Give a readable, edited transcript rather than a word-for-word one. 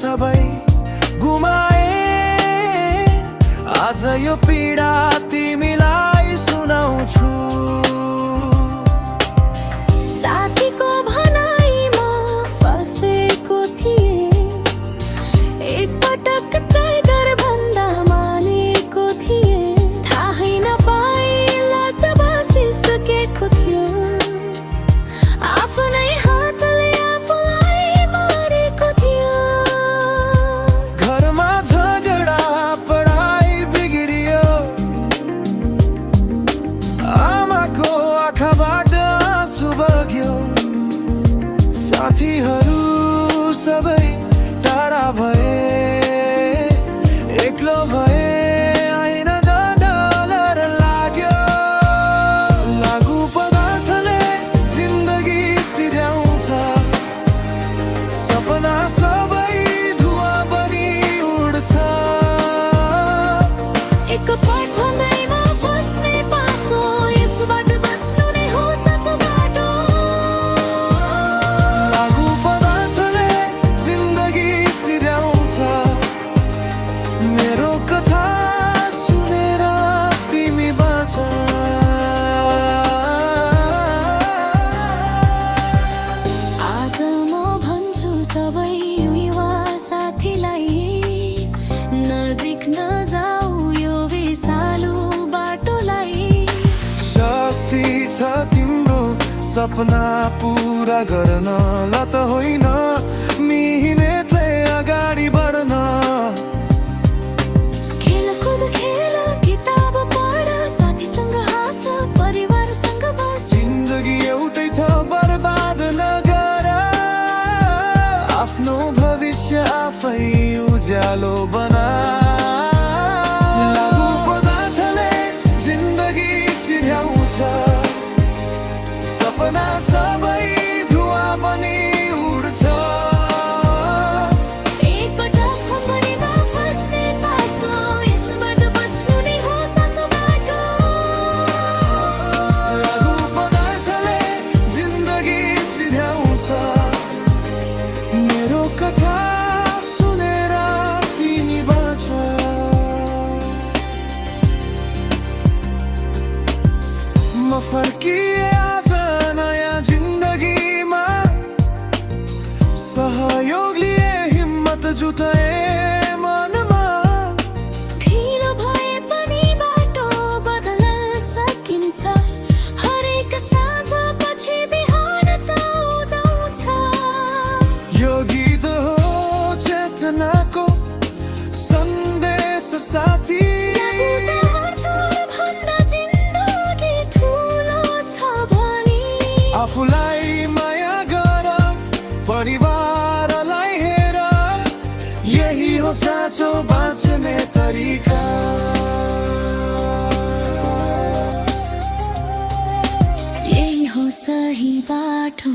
सबै गुमाए। आज यो पीडा तिमीलाई सुनाउँछु। साथीको भनाइमा फसेको थिएँ, एकपटक टाइगर भन्दा मानेको थिएँ। थाहै नपाई लत बसिसकेको थियो, आफ्नै हातले आफूलाई मारेको थियो। घरमा झगडा पढाइ बिग्रियो, आमाको आँखाबाट आँसु बग्यो। साथीहरू सबै टाढा भए, एक्लो भए। आइन डर लाग्यो, लागु पदार्थले जिन्दगी सिध्याउँछ। सपना सबै धुवा बनी उड्छ। एकपल्ट भनाइमा फस्ने पासो, यसबाट बस्नु नै हो साँचो बाटो। लागु पदार्थले जिन्दगी सिध्याउँछ। मेरो कथा सुनेर तिमी बाँच। आज म भन्छु सबै युवा साथीलाई, नजिक नजाऊ यो विषालु बाटोलाई। शक्ति छ तिम्रो सपना पुरा गर्न, लत होइन मिहिनेतले अगाडि बढ्न। खेलकुद खेल, किताब पढ, साथीसँग हाँस, परिवारसँग बस। जिन्दगी एउटै छ, बर्बाद नगर। आफ्नो भविष्य आफै उज्यालो बना। लागु पदार्थले जिन्दगी सिध्याउँछ। सपना सबै धुवा बनी उड्छ। एकपटक भनाइमा फस्ने पासो, यसबाट बच्नु नै हो साँचो बाटो। लागु पदार्थले जिन्दगी सिध्याउँछ। मेरो कथा सुनेर तिमी बाँच। म फर्किए आज नयाँ जिन्दगीमा, सहयोग लिए हिम्मत जुटाए मनमा। ढिलो भए पनि बाटो बदल्न सकिन्छ, हरेक साँझ पछि बिहान त उदाउँछ। यो गीत हो चेतनाको सन्देश साथी। भन्दा जिन्दगी ठुलो छ भनी, आफूलाई माया गर, परिवारलाई हेर। यही हो साँचो बाँच्ने तरिका। यही हो सही बाटो।